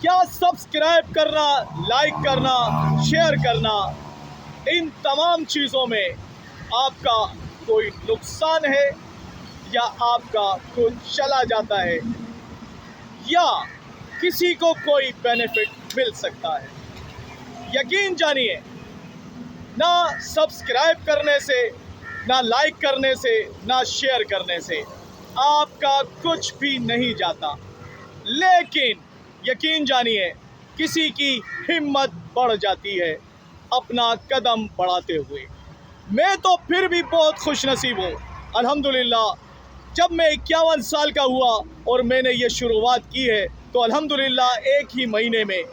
क्या सब्सक्राइब करना, लाइक करना, शेयर करना, इन तमाम चीज़ों में आपका कोई नुकसान है या आपका कुछ चला जाता है या किसी को कोई बेनिफिट मिल सकता है? यकीन जानिए, ना सब्सक्राइब करने से, ना लाइक करने से, ना शेयर करने से आपका कुछ भी नहीं जाता, लेकिन यकीन जानिए किसी की हिम्मत बढ़ जाती है अपना कदम बढ़ाते हुए। मैं तो फिर भी बहुत खुश नसीब हूँ अल्हम्दुलिल्लाह। जब मैं 51 साल का हुआ और मैंने ये शुरुआत की है तो अल्हम्दुलिल्लाह एक ही महीने में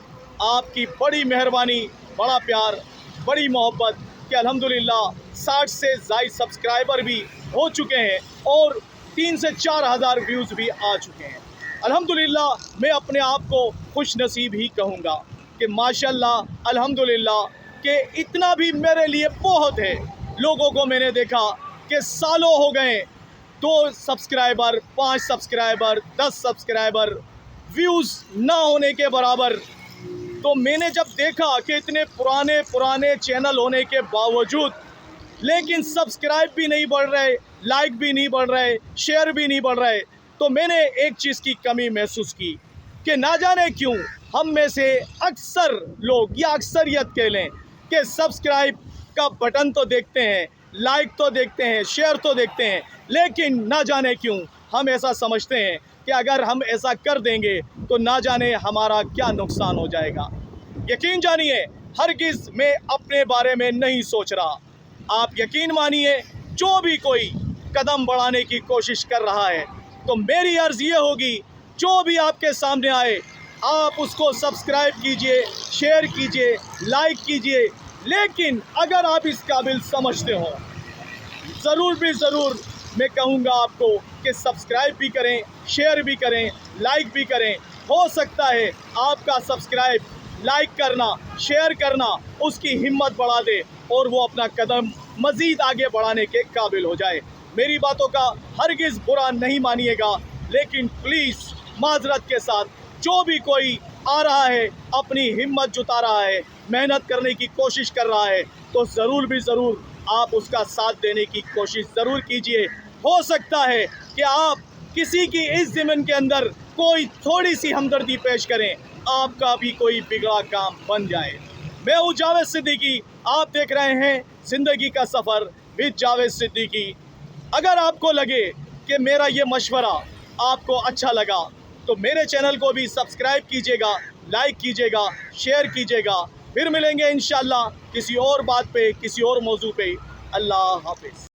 आपकी बड़ी मेहरबानी, बड़ा प्यार, बड़ी मोहब्बत कि अल्हम्दुलिल्लाह 60 से ज़ायद सब्सक्राइबर भी हो चुके हैं और 3 से 4 हज़ार व्यूज़ भी आ चुके हैं। अल्हम्दुलिल्लाह मैं अपने आप को खुश नसीब ही कहूँगा कि माशाल्लाह अल्हम्दुलिल्लाह कि इतना भी मेरे लिए बहुत है। लोगों को मैंने देखा कि सालों हो गए, 2 सब्सक्राइबर, 5 सब्सक्राइबर, 10 सब्सक्राइबर, व्यूज़ ना होने के बराबर। तो मैंने जब देखा कि इतने पुराने चैनल होने के बावजूद लेकिन सब्सक्राइब भी नहीं बढ़ रहे, लाइक भी नहीं बढ़ रहे, शेयर भी नहीं बढ़ रहे, तो मैंने एक चीज़ की कमी महसूस की कि ना जाने क्यों हम में से अक्सर लोग या अक्सरियत कह लें कि सब्सक्राइब का बटन तो देखते हैं, लाइक तो देखते हैं, शेयर तो देखते हैं, लेकिन ना जाने क्यों हम ऐसा समझते हैं कि अगर हम ऐसा कर देंगे तो ना जाने हमारा क्या नुकसान हो जाएगा। यकीन जानिए हरगिज़ मैं अपने बारे में नहीं सोच रहा। आप यकीन मानिए जो भी कोई कदम बढ़ाने की कोशिश कर रहा है तो मेरी अर्ज़ ये होगी, जो भी आपके सामने आए आप उसको सब्सक्राइब कीजिए, शेयर कीजिए, लाइक कीजिए, लेकिन अगर आप इस काबिल समझते हो ज़रूर मैं कहूँगा आपको कि सब्सक्राइब भी करें, शेयर भी करें, लाइक भी करें। हो सकता है आपका सब्सक्राइब, लाइक करना, शेयर करना उसकी हिम्मत बढ़ा दे और वो अपना कदम मज़ीद आगे बढ़ाने के काबिल हो जाए। मेरी बातों का हरगिज़ बुरा नहीं मानिएगा, लेकिन प्लीज़ माजरत के साथ जो भी कोई आ रहा है, अपनी हिम्मत जुटा रहा है, मेहनत करने की कोशिश कर रहा है, तो ज़रूर आप उसका साथ देने की कोशिश ज़रूर कीजिए। हो सकता है कि आप किसी की इस ज़मीन के अंदर कोई थोड़ी सी हमदर्दी पेश करें, आपका भी कोई बिगड़ा काम बन जाए। मैं हूँ जावेद सिद्दीकी, आप देख रहे हैं ज़िंदगी का सफ़र विद जावेद सिद्दीकी। अगर आपको लगे कि मेरा ये मशवरा आपको अच्छा लगा तो मेरे चैनल को भी सब्सक्राइब कीजिएगा, लाइक कीजिएगा, शेयर कीजिएगा। फिर मिलेंगे इंशाअल्लाह किसी और बात पे, किसी और मौजू पे। अल्लाह हाफ़िज़।